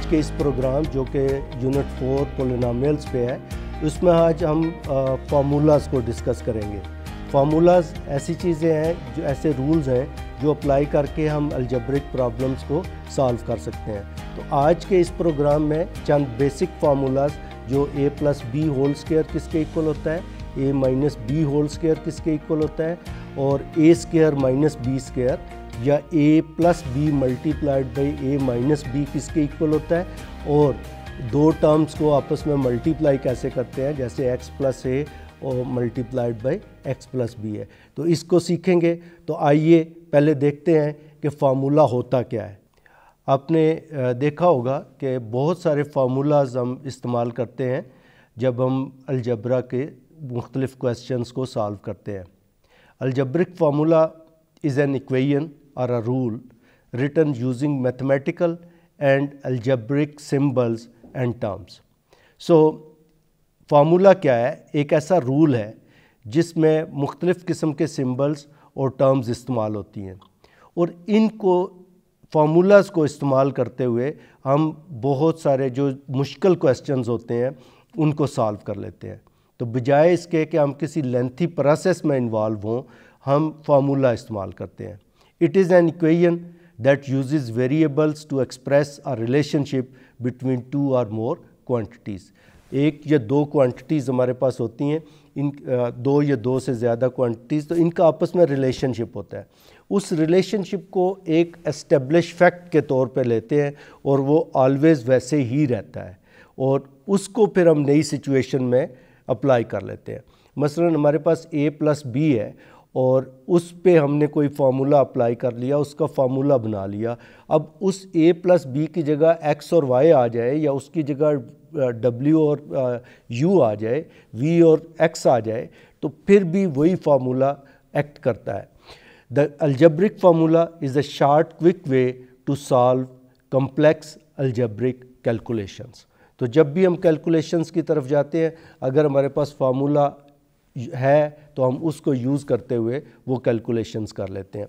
के इस प्रोग्राम जो कि यूनिट 4 पोलिनोमियल्स पे है, उसमें आज हम फार्मूलाज़ को डिस्कस करेंगे। फार्मूलाज़ ऐसी चीज़ें हैं, जो ऐसे रूल्स हैं जो अप्लाई करके हम अलजेब्रिक प्रॉब्लम्स को सॉल्व कर सकते हैं। तो आज के इस प्रोग्राम में चंद बेसिक फार्मूलाज़, जो a plus B whole square किसके इक्वल होता है, a minus B whole square किसके इक्वल होता है, और a square minus B square या a plus B multiplied by a minus B किसके इक्वल होता है, और दो टर्म्स को आपस में मल्टीप्लाई कैसे करते हैं, जैसे x प्लस a और multiplied by x plus B है। तो इसको सीखेंगे। तो आइए पहले देखते हैं कि फार्मूला होता क्या है। आपने देखा होगा कि बहुत सारे फार्मूलाज हम इस्तेमाल करते हैं जब हम अलजब्रा के मुख्तलिफ क्वेश्चंस को सॉल्व करते हैं। Algebraic formula is an equation or a rule written using mathematical and algebraic symbols and terms. So formula क्या है? एक ऐसा रूल है जिसमें मुख्तलिफ़ किस्म के सिम्बल्स और टर्म्स इस्तेमाल होती हैं, और इनको फार्मूलाज़ को इस्तेमाल करते हुए हम बहुत सारे जो मुश्किल क्वेश्चंस होते हैं उनको सॉल्व कर लेते हैं। तो बजाय इसके कि हम किसी लेंथी प्रोसेस में इन्वॉल्व हों, हम फार्मूला इस्तेमाल करते हैं। It is an equation that uses variables to express a relationship between two or more quantities. एक या दो क्वांटिटीज़ हमारे पास होती हैं, इन दो या दो से ज़्यादा क्वांटिटीज़, तो इनका आपस में रिलेशनशिप होता है। उस रिलेशनशिप को एक एस्टेब्लिश फैक्ट के तौर पे लेते हैं और वो ऑलवेज़ वैसे ही रहता है, और उसको फिर हम नई सिचुएशन में अप्लाई कर लेते हैं। मसलन हमारे पास a प्लस बी है और उस पे हमने कोई फार्मूला अप्लाई कर लिया, उसका फार्मूला बना लिया। अब उस a प्लस बी की जगह x और y आ जाए, या उसकी जगह w और u आ जाए, v और x आ जाए, तो फिर भी वही फार्मूला एक्ट करता है। The algebraic formula is a short quick way to solve complex algebraic calculations. तो जब भी हम कैलकुलेशंस की तरफ जाते हैं, अगर हमारे पास फार्मूला है तो हम उसको यूज़ करते हुए वो कैलकुलेशंस कर लेते हैं।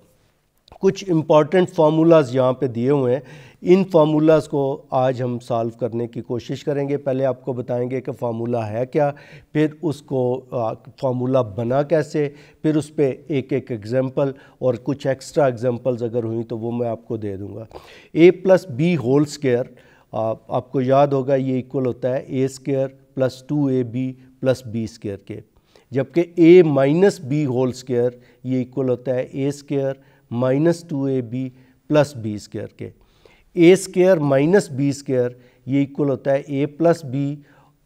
कुछ इम्पॉर्टेंट फार्मूलाज़ यहाँ पे दिए हुए हैं। इन फार्मूलाज़ को आज हम सॉल्व करने की कोशिश करेंगे। पहले आपको बताएंगे कि फार्मूला है क्या, फिर उसको फार्मूला बना कैसे, फिर उस पर एक एक एग्जांपल और कुछ एक्स्ट्रा एग्जांपल्स अगर हुई तो वो मैं आपको दे दूँगा। a plus B whole square, आपको याद होगा ये इक्वल होता है a square plus 2ab plus B square के, जबकि a minus B whole square ये इक्वल होता है a square minus 2ab plus B square के। a square minus B square ये इक्वल होता है a plus B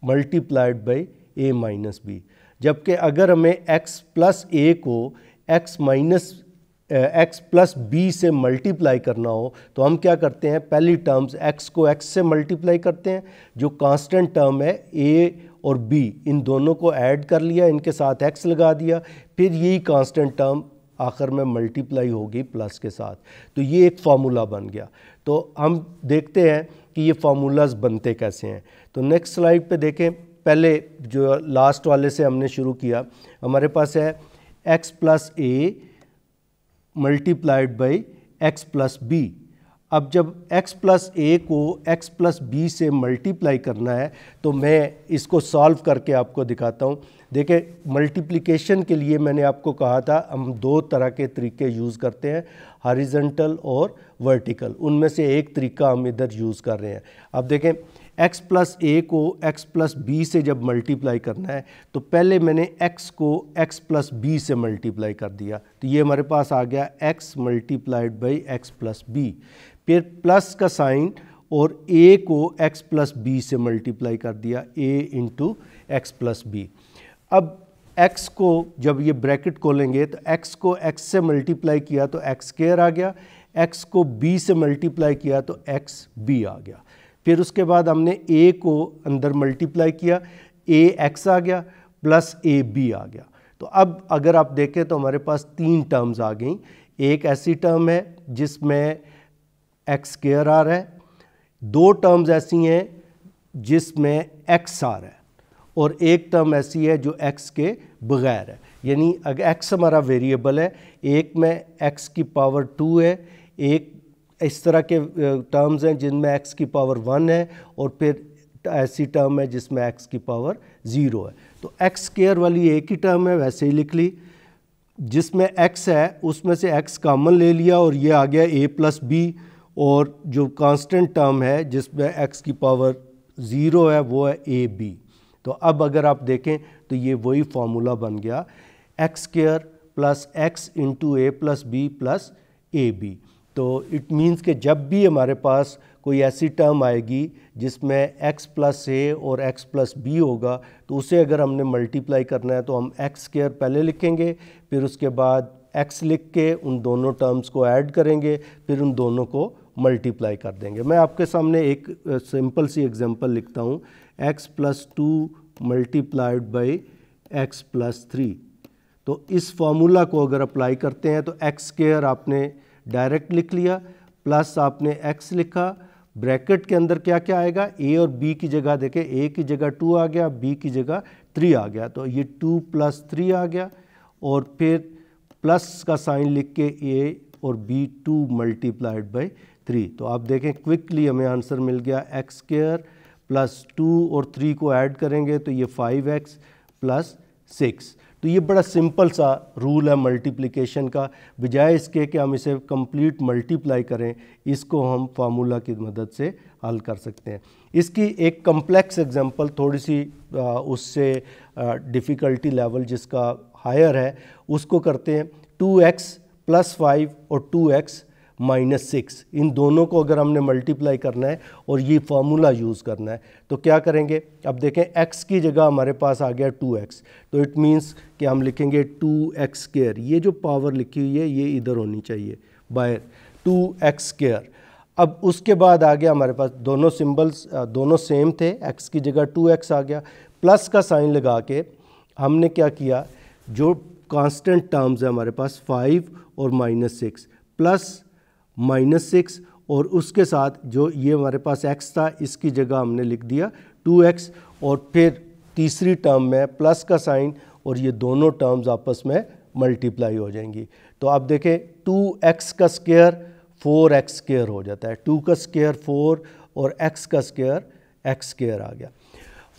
multiplied by a minus B. जबकि अगर हमें x प्लस a को x प्लस बी से मल्टीप्लाई करना हो तो हम क्या करते हैं, पहली टर्म्स x को x से मल्टीप्लाई करते हैं, जो कांस्टेंट टर्म है a और b, इन दोनों को ऐड कर लिया, इनके साथ x लगा दिया, फिर यही कांस्टेंट टर्म आखिर में मल्टीप्लाई होगी प्लस के साथ। तो ये एक फार्मूला बन गया। तो हम देखते हैं कि ये फार्मूलाज बनते कैसे हैं। तो नेक्स्ट स्लाइड पे देखें। पहले जो लास्ट वाले से हमने शुरू किया, हमारे पास है x plus A multiplied by x plus B. अब जब x प्लस ए को x प्लस बी से मल्टीप्लाई करना है तो मैं इसको सॉल्व करके आपको दिखाता हूँ। देखें, मल्टीप्लिकेशन के लिए मैंने आपको कहा था हम दो तरह के तरीके यूज़ करते हैं, हॉरिजॉन्टल और वर्टिकल। उनमें से एक तरीका हम इधर यूज़ कर रहे हैं। अब देखें, x प्लस ए को x प्लस बी से जब मल्टीप्लाई करना है तो पहले मैंने x को x प्लस बी से मल्टीप्लाई कर दिया, तो ये हमारे पास आ गया x multiplied by x plus B. फिर प्लस का साइन और a को x प्लस बी से मल्टीप्लाई कर दिया, a into X plus B. अब x को जब ये ब्रैकेट खोलेंगे तो x को x से मल्टीप्लाई किया तो x स्क्वायर आ गया, x को b से मल्टीप्लाई किया तो x b आ गया। फिर उसके बाद हमने a को अंदर मल्टीप्लाई किया, a x आ गया प्लस a b आ गया। तो अब अगर आप देखें तो हमारे पास तीन टर्म्स आ गई। एक ऐसी टर्म है जिसमें x स्क्वायर आ रहा है, दो टर्म्स ऐसी हैं जिसमें x आ रहा है, और एक टर्म ऐसी है जो x के बगैर है। यानी अगर x हमारा वेरिएबल है, एक में x की पावर 2 है, एक इस तरह के टर्म्स हैं जिनमें x की पावर 1 है और फिर ऐसी टर्म है जिसमें x की पावर 0 है। तो x स्क्वायर वाली एक ही टर्म है, वैसे ही लिख ली। जिसमें x है उसमें से x कॉमन ले लिया और ये आ गया a प्लस बी, और जो कांस्टेंट टर्म है जिसमें x की पावर 0 है वो है ए बी। तो अब अगर आप देखें तो ये वही फार्मूला बन गया, X square plus X into A plus B plus A B. तो इट मीन्स कि जब भी हमारे पास कोई ऐसी टर्म आएगी जिसमें x प्लस ए और x प्लस बी होगा, तो उसे अगर हमने मल्टीप्लाई करना है तो हम एक्स स्क्वायर पहले लिखेंगे, फिर उसके बाद x लिख के उन दोनों टर्म्स को ऐड करेंगे, फिर उन दोनों को मल्टीप्लाई कर देंगे। मैं आपके सामने एक सिंपल सी एग्जांपल लिखता हूँ, x plus 2 multiplied by x plus 3। तो इस फार्मूला को अगर अप्लाई करते हैं तो एक्स स्क्वायर आपने डायरेक्ट लिख लिया, प्लस आपने x लिखा, ब्रैकेट के अंदर क्या क्या आएगा, a और b की जगह देखें, a की जगह 2 आ गया, b की जगह 3 आ गया, तो ये 2 प्लस 3 आ गया, और फिर प्लस का साइन लिख के a और b 2 मल्टीप्लाइड बाई 3। तो आप देखें क्विकली हमें आंसर मिल गया, एक्स स्क्वायर प्लस 2 और 3 को ऐड करेंगे तो ये 5x प्लस 6। तो ये बड़ा सिंपल सा रूल है मल्टीप्लिकेशन का, बजाय इसके कि हम इसे कंप्लीट मल्टीप्लाई करें, इसको हम फार्मूला की मदद से हल कर सकते हैं। इसकी एक कम्प्लेक्स एग्जांपल, थोड़ी सी उससे डिफ़िकल्टी लेवल जिसका हायर है उसको करते हैं। 2x प्लस 5 और 2x माइनस 6, इन दोनों को अगर हमने मल्टीप्लाई करना है और ये फार्मूला यूज़ करना है तो क्या करेंगे। अब देखें x की जगह हमारे पास आ गया 2x, तो इट मीन्स कि हम लिखेंगे 2x स्क्वायर, ये जो पावर लिखी हुई है ये इधर होनी चाहिए बाहर, 2x स्क्वायर। अब उसके बाद आ गया हमारे पास दोनों सिंबल्स दोनों सेम थे, x की जगह 2x आ गया, प्लस का साइन लगा के हमने क्या किया, जो कांस्टेंट टर्म्स है हमारे पास 5 और -6, प्लस -6 और उसके साथ जो ये हमारे पास x था इसकी जगह हमने लिख दिया 2x, और फिर तीसरी टर्म में प्लस का साइन और ये दोनों टर्म्स आपस में मल्टीप्लाई हो जाएंगी। तो आप देखें 2x का स्क्वायर 4x स्क्वायर हो जाता है, 2 का स्क्वायर 4 और x का स्क्वायर x स्क्वायर आ गया।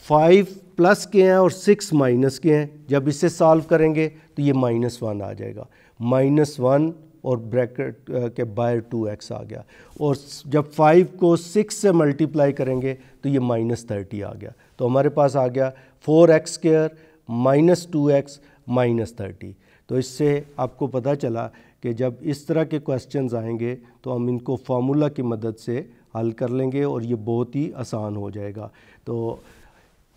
5 प्लस के हैं और 6 माइनस के हैं, जब इसे सॉल्व करेंगे तो ये -1 आ जाएगा, -1 और ब्रैकेट के बाहर 2x आ गया, और जब 5 को 6 से मल्टीप्लाई करेंगे तो ये -30 आ गया। तो हमारे पास आ गया 4x स्क्वायर -2x -30। तो इससे आपको पता चला कि जब इस तरह के क्वेश्चंस आएंगे तो हम इनको फार्मूला की मदद से हल कर लेंगे और ये बहुत ही आसान हो जाएगा। तो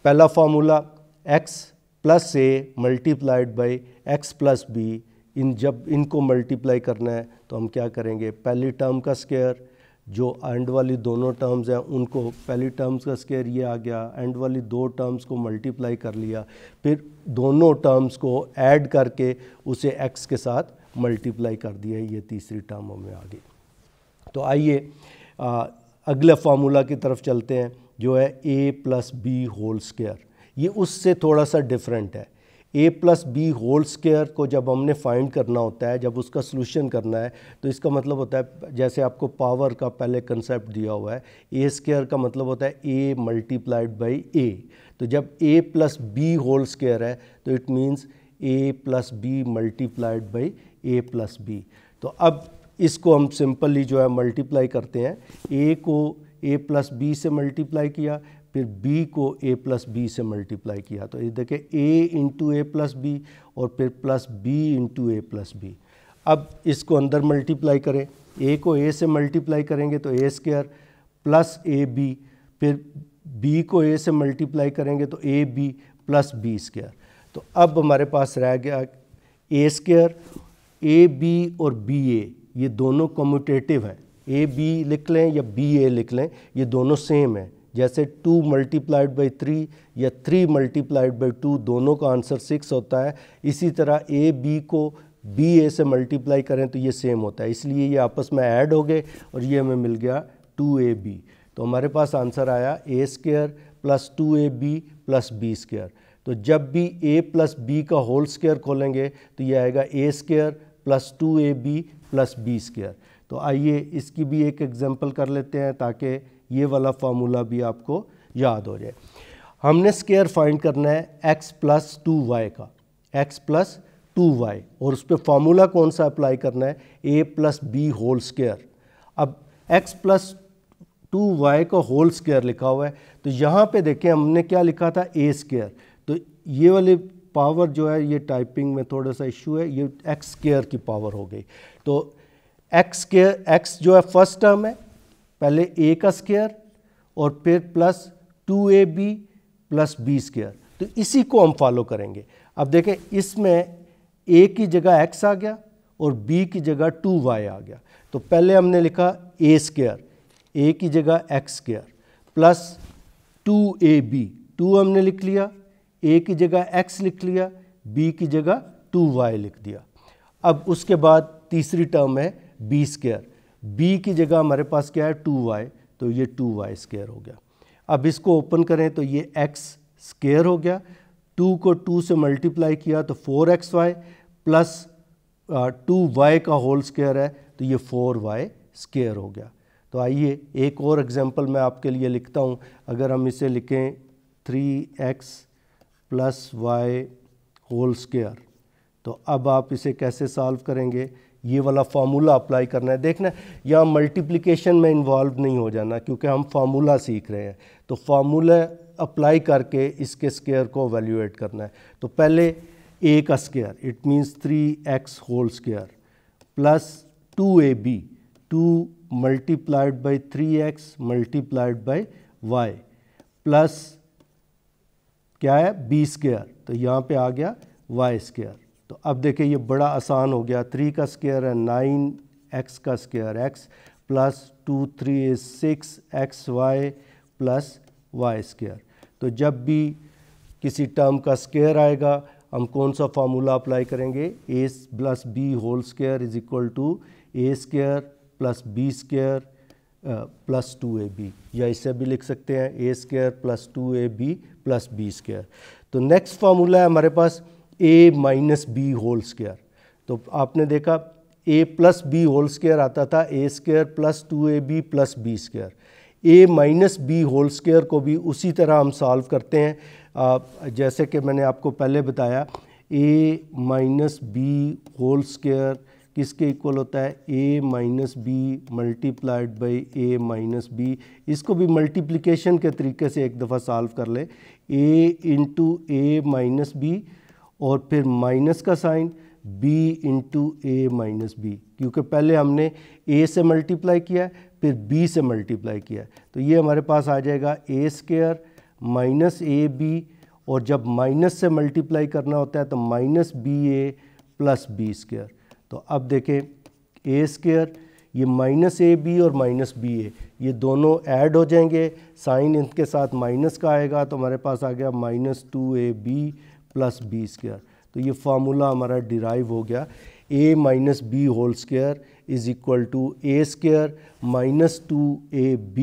पहला formula x plus a multiplied by x plus b, जब इनको मल्टीप्लाई करना है तो हम क्या करेंगे, पहली टर्म का स्क्वायर, जो एंड वाली दोनों टर्म्स हैं उनको, पहली टर्म्स का स्क्वायर ये आ गया, एंड वाली दो टर्म्स को मल्टीप्लाई कर लिया, फिर दोनों टर्म्स को ऐड करके उसे x के साथ मल्टीप्लाई कर दिया, ये तीसरी टर्म हमें आ गई। तो आइए अगले फार्मूला की तरफ चलते हैं, जो है a plus B whole square. ये उससे थोड़ा सा डिफरेंट है। a plus B whole square को जब हमने फाइंड करना होता है, जब उसका सलूशन करना है, तो इसका मतलब होता है, जैसे आपको पावर का पहले कंसेप्ट दिया हुआ है, a स्क्वायर का मतलब होता है a मल्टीप्लाइड बाई a। तो जब a plus B whole square है तो it means a plus B multiplied by a plus B. तो अब इसको हम सिंपली जो है मल्टीप्लाई करते हैं, a को a प्लस बी से मल्टीप्लाई किया, फिर b को a प्लस बी से मल्टीप्लाई किया, तो ये देखें a into A plus B और फिर plus b into A plus B. अब इसको अंदर मल्टीप्लाई करें, a को a से मल्टीप्लाई करेंगे तो a square plus A B, फिर b को a से मल्टीप्लाई करेंगे तो A B plus B square. तो अब हमारे पास रह गया a स्क्वायर, ए बी और बी ए, ये दोनों कम्यूटेटिव हैं, ए बी लिख लें या बी ए लिख लें, ये दोनों सेम हैं। जैसे 2 मल्टीप्लाइड बाई 3 या 3 मल्टीप्लाइड बाई 2, दोनों का आंसर 6 होता है। इसी तरह ए बी को बी ए से मल्टीप्लाई करें तो ये सेम होता है, इसलिए ये आपस में ऐड हो गए और ये हमें मिल गया 2ab। तो हमारे पास आंसर आया A square plus 2ab plus B square. तो जब भी a प्लस बी का होल स्क्वायर खोलेंगे तो ये आएगा A square plus 2ab plus B square. तो आइए इसकी भी एक एग्जांपल कर लेते हैं ताकि ये वाला फार्मूला भी आपको याद हो जाए। हमने स्क्वायर फाइंड करना है x प्लस 2y का, x प्लस 2y, और उस पर फार्मूला कौन सा अप्लाई करना है, a plus B whole square. अब x प्लस 2y का होल स्क्वायर लिखा हुआ है, तो यहाँ पे देखें हमने क्या लिखा था, a स्क्वायर। तो ये वाली पावर जो है, ये टाइपिंग में थोड़ा सा इशू है, ये x स्क्वायर की पावर हो गई। तो x स्क्वायर, x जो है फर्स्ट टर्म है, पहले a का स्क्वायर और फिर plus 2ab plus b square. तो इसी को हम फॉलो करेंगे। अब देखें इसमें a की जगह x आ गया और b की जगह 2y आ गया। तो पहले हमने लिखा a स्क्वायर, a की जगह x स्क्वायर प्लस 2ab, 2 हमने लिख लिया, a की जगह x लिख लिया, b की जगह 2y लिख दिया। अब उसके बाद तीसरी टर्म है b स्क्वायर, b की जगह हमारे पास क्या है 2y, तो ये 2y स्क्वायर हो गया। अब इसको ओपन करें तो ये x स्क्वायर हो गया, 2 को 2 से मल्टीप्लाई किया तो 4xy प्लस 2y का होल स्क्वायर है, तो ये 4y स्क्वायर हो गया। तो आइए एक और एग्जांपल मैं आपके लिए लिखता हूँ। अगर हम इसे लिखें 3x plus y whole square, तो अब आप इसे कैसे सॉल्व करेंगे, ये वाला फार्मूला अप्लाई करना है। देखना यहाँ मल्टीप्लिकेशन में इन्वॉल्व नहीं हो जाना, क्योंकि हम फार्मूला सीख रहे हैं। तो फार्मूला अप्लाई करके इसके स्क्वायर को वैल्यूएट करना है। तो पहले a का square, it means 3x whole square plus 2ab, 2 multiplied by 3x multiplied by y plus क्या है b स्क्वायर, तो यहाँ पे आ गया y स्क्वायर। तो अब देखिए ये बड़ा आसान हो गया, 3 का स्क्वायर है 9x का square x plus 2 3 is 6xy plus y square. तो जब भी किसी टर्म का स्क्वायर आएगा हम कौन सा फार्मूला अप्लाई करेंगे, a plus B whole square is equal to a square plus b square plus 2ab, या इससे भी लिख सकते हैं a square plus 2ab plus b square. तो नेक्स्ट फार्मूला है हमारे पास a minus B whole square. तो आपने देखा a plus B whole square आता था a square plus 2ab plus b square. a minus B whole square को भी उसी तरह हम सॉल्व करते हैं, जैसे कि मैंने आपको पहले बताया a minus B whole square किसके इक्वल होता है, a minus B multiplied by a minus B. इसको भी मल्टीप्लिकेशन के तरीके से एक दफ़ा सॉल्व कर ले, a into a minus B और फिर माइनस का sign b into a minus B, क्योंकि पहले हमने a से मल्टीप्लाई किया है फिर b से मल्टीप्लाई किया है। तो ये हमारे पास आ जाएगा a square minus A B, और जब माइनस से मल्टीप्लाई करना होता है तो minus B A plus B square. तो अब देखें a स्क्वायर, ये माइनस ए बी और माइनस बी ए ये दोनों ऐड हो जाएंगे, साइन इनके साथ माइनस का आएगा, तो हमारे पास आ गया minus 2ab plus B square. तो ये फार्मूला हमारा डिराइव हो गया, a minus B whole square is equal to a square minus 2ab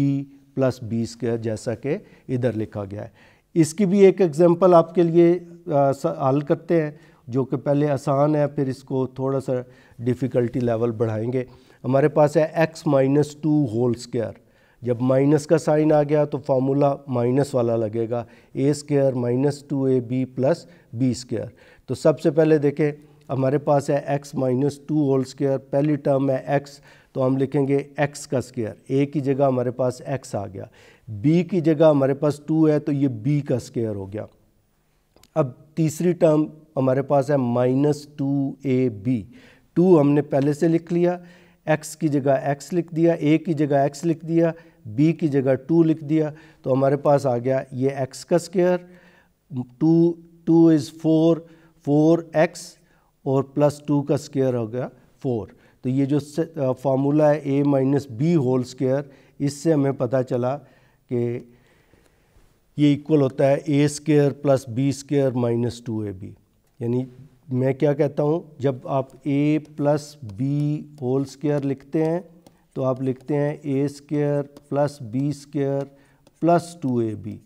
plus B square, जैसा कि इधर लिखा गया है। इसकी भी एक एग्जांपल आपके लिए हल करते हैं, जो कि पहले आसान है, फिर इसको थोड़ा सा डिफ़िकल्टी लेवल बढ़ाएंगे। हमारे पास है x माइनस 2 होल स्क्वायर। जब माइनस का साइन आ गया तो फार्मूला माइनस वाला लगेगा, a square minus 2ab plus B square. तो सबसे पहले देखें हमारे पास है x माइनस 2 होल स्क्वायर, पहली टर्म है x, तो हम लिखेंगे x का स्क्वायर, a की जगह हमारे पास x आ गया, b की जगह हमारे पास 2 है तो ये b का स्क्वायर हो गया। अब तीसरी टर्म हमारे पास है माइनस 2ab, 2 हमने पहले से लिख लिया, x की जगह x लिख दिया, a की जगह x लिख दिया, b की जगह 2 लिख दिया, तो हमारे पास आ गया ये x का स्क्वायर, 2 इज़ 4x और प्लस 2 का स्क्वायर हो गया 4। तो ये जो फार्मूला है a minus B whole square, इससे हमें पता चला कि ये इक्वल होता है a square plus B square minus 2ab। यानी मैं क्या कहता हूँ, जब आप a plus B whole square लिखते हैं तो आप लिखते हैं a square plus B square plus 2ab।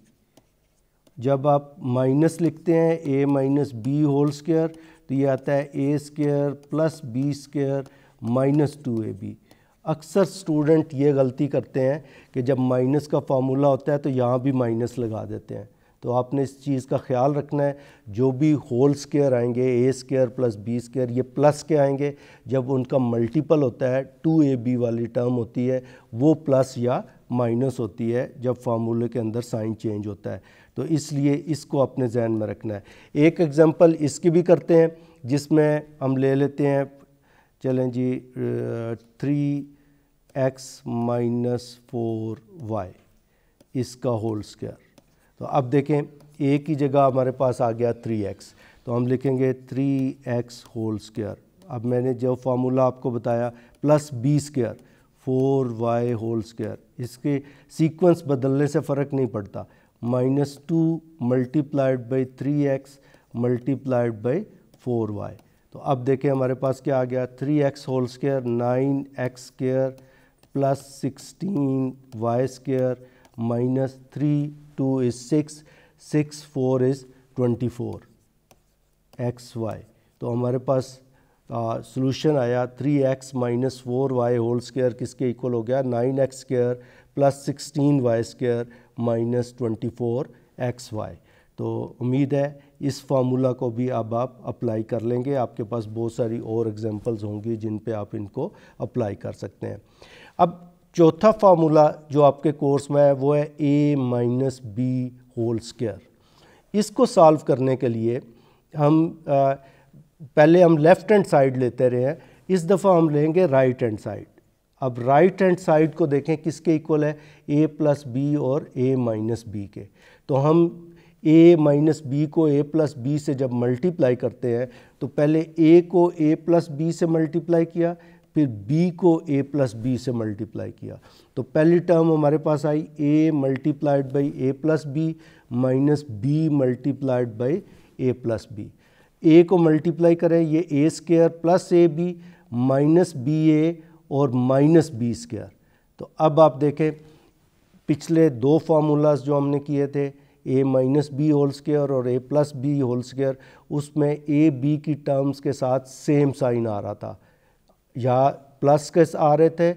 जब आप माइनस लिखते हैं a minus B whole square तो ये आता है a square plus B square minus 2ab। अक्सर स्टूडेंट ये गलती करते हैं कि जब माइनस का फार्मूला होता है तो यहाँ भी माइनस लगा देते हैं। तो आपने इस चीज़ का ख्याल रखना है, जो भी होल स्क्वायर आएंगे ए स्क्वायर प्लस बी स्क्वायर ये प्लस के आएंगे, जब उनका मल्टीपल होता है 2ab वाली टर्म होती है वो प्लस या माइनस होती है जब फार्मूले के अंदर साइन चेंज होता है। तो इसलिए इसको अपने जहन में रखना है। एक एग्जांपल इसकी भी करते हैं जिसमें हम ले लेते हैं, चलें जी, 3x माइनस 4y इसका होल स्क्वायर। तो अब देखें a की जगह हमारे पास आ गया 3x, तो हम लिखेंगे 3x होल स्क्वायर। अब मैंने जो फार्मूला आपको बताया plus b square 4y whole square, इसके सीक्वेंस बदलने से फ़र्क नहीं पड़ता, -2 multiplied by 3x multiplied by 4y। तो अब देखें हमारे पास क्या आ गया, 3x whole square 9x square plus 16y square minus 3 2 is 6, 6 4 is 24 xy। तो हमारे पास सॉल्यूशन आया 3x minus 4y whole square किसके इक्वल हो गया, 9x square plus 16y square minus 24 xy। तो उम्मीद है इस फार्मूला को भी अब आप अप्लाई कर लेंगे। आपके पास बहुत सारी और एग्जांपल्स होंगी जिन पे आप इनको अप्लाई कर सकते हैं। अब चौथा फार्मूला जो आपके कोर्स में है वो है a minus B whole square. इसको सॉल्व करने के लिए हम पहले हम लेफ़्ट हैंड साइड लेते रहे हैं, इस दफ़ा हम लेंगे राइट हैंड साइड। अब राइट हैंड साइड को देखें किसके इक्वल है, a प्लस बी और a माइनस बी के। तो हम a माइनस बी को a प्लस बी से जब मल्टीप्लाई करते हैं तो पहले a को a प्लस बी से मल्टीप्लाई किया, फिर b को a प्लस बी से मल्टीप्लाई किया। तो पहली टर्म हमारे पास आई a multiplied by a plus B minus b multiplied by a plus B. a को मल्टीप्लाई करें ये a square plus A B minus B A और माइनस बी स्क्वायर। तो अब आप देखें पिछले दो फार्मूलाज जो हमने किए थे a minus B whole square और a plus B whole square, उसमें a b की टर्म्स के साथ सेम साइन आ रहा था, या प्लस के आ रहे थे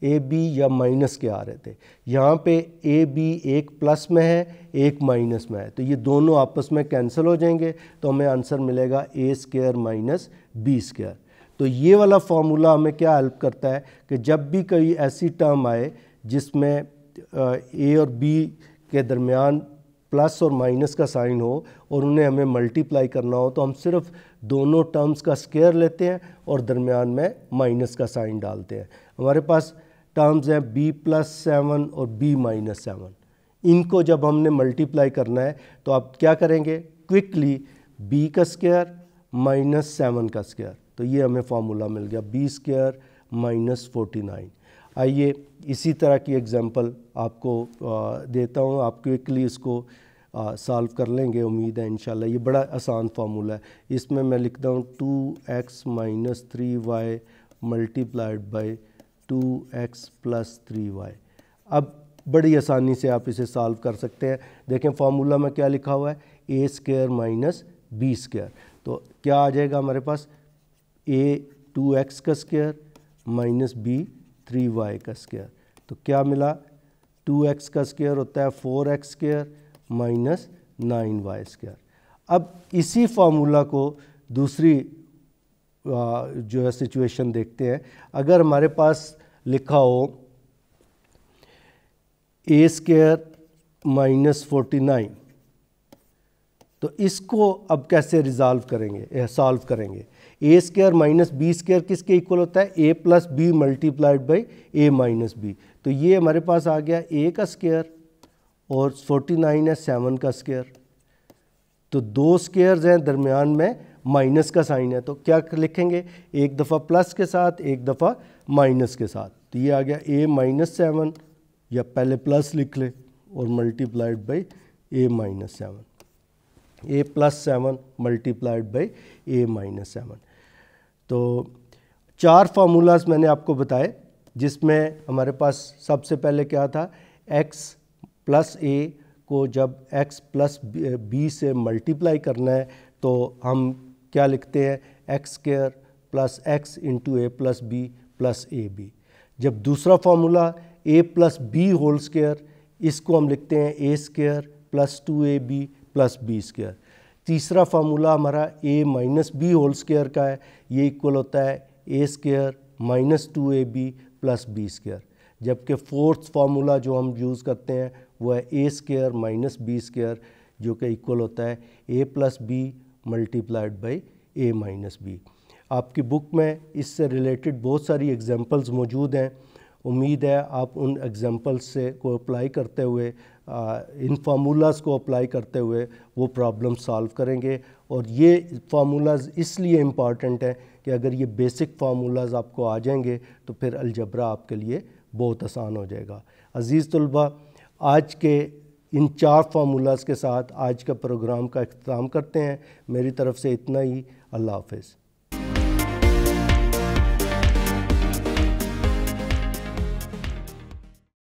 ए बी या माइनस के आ रहे थे। यहाँ पे ए बी एक प्लस में है एक माइनस में है, तो ये दोनों आपस में कैंसिल हो जाएंगे, तो हमें आंसर मिलेगा ए स्क्वायर माइनस बी स्क्वायर। तो ये वाला फार्मूला हमें क्या हेल्प करता है कि जब भी कोई ऐसी टर्म आए जिसमें ए और बी के दरमियान प्लस और माइनस का साइन हो और उन्हें हमें मल्टीप्लाई करना हो, तो हम सिर्फ दोनों टर्म्स का स्क्वायर लेते हैं और दरमियान में माइनस का साइन डालते हैं। हमारे पास टर्म्स हैं b प्लस 7 और b माइनस 7। इनको जब हमने मल्टीप्लाई करना है तो आप क्या करेंगे, क्विकली b का स्क्वायर माइनस 7 का स्क्वायर। तो ये हमें फार्मूला मिल गया b स्क्वायर माइनस 49। आइए इसी तरह की एग्जांपल आपको देता हूँ, आप क्विकली इसको सॉल्व कर लेंगे उम्मीद है इंशाल्लाह। ये बड़ा आसान फार्मूला है। इसमें मैं लिखता हूँ 2x minus 3y multiplied by 2x plus 3y। अब बड़ी आसानी से आप इसे सॉल्व कर सकते हैं। देखें फार्मूला में क्या लिखा हुआ है, a square minus B square. तो क्या आ जाएगा हमारे पास, a 2x का स्क्वायर माइनस b 3y का स्क्वायर। तो क्या मिला, 2x का स्क्वायर होता है 4x square minus 9y square. अब इसी फार्मूला को दूसरी जो है सिचुएशन देखते हैं। अगर हमारे पास लिखा हो a स्क्वायर माइनस 49, तो इसको अब कैसे रिजॉल्व करेंगे, सॉल्व करेंगे। a square minus B square किसके इक्वल होता है, a plus B multiplied by a minus B. तो ये हमारे पास आ गया a का स्क्वायर और 49 है 7 का स्क्वायर। तो दो स्क्वायर्स हैं, दरमियान में माइनस का साइन है, तो क्या लिखेंगे, एक दफ़ा प्लस के साथ एक दफ़ा माइनस के साथ। तो ये आ गया a माइनस 7, या पहले प्लस लिख ले और multiplied by a minus 7, a plus 7 multiplied by a minus 7। तो 4 फार्मूलाज मैंने आपको बताए जिसमें हमारे पास सबसे पहले क्या था, x प्लस a को जब x प्लस b से मल्टीप्लाई करना है तो हम क्या लिखते हैं, X square plus X into A plus B plus A B. जब दूसरा formula a plus B whole square, इसको हम लिखते हैं a square plus 2ab plus B square. तीसरा फार्मूला हमारा a minus B whole square का है, ये इक्वल होता है a square minus 2ab plus B square. जबकि फोर्थ फार्मूला जो हम यूज़ करते हैं वो है a square minus B square, जो कि इक्वल होता है a plus B multiplied by a minus B. आपकी बुक में इससे रिलेटेड बहुत सारी एग्जांपल्स मौजूद हैं। उम्मीद है आप उन एग्जांपल्स से को अप्लाई करते हुए इन फार्मूलाज़ को अप्लाई करते हुए वो प्रॉब्लम सॉल्व करेंगे। और ये फार्मूलाज़ इसलिए इम्पॉर्टेंट है कि अगर ये बेसिक फार्मूलाज़ आपको आ जाएंगे तो फिर अलजबरा आपके लिए बहुत आसान हो जाएगा। अज़ीज़ तलबा, आज के इन 4 फार्मूलाज़ के साथ आज का प्रोग्राम का इख्तिताम करते हैं। मेरी तरफ से इतना ही। अल्लाह हाफ़िज़।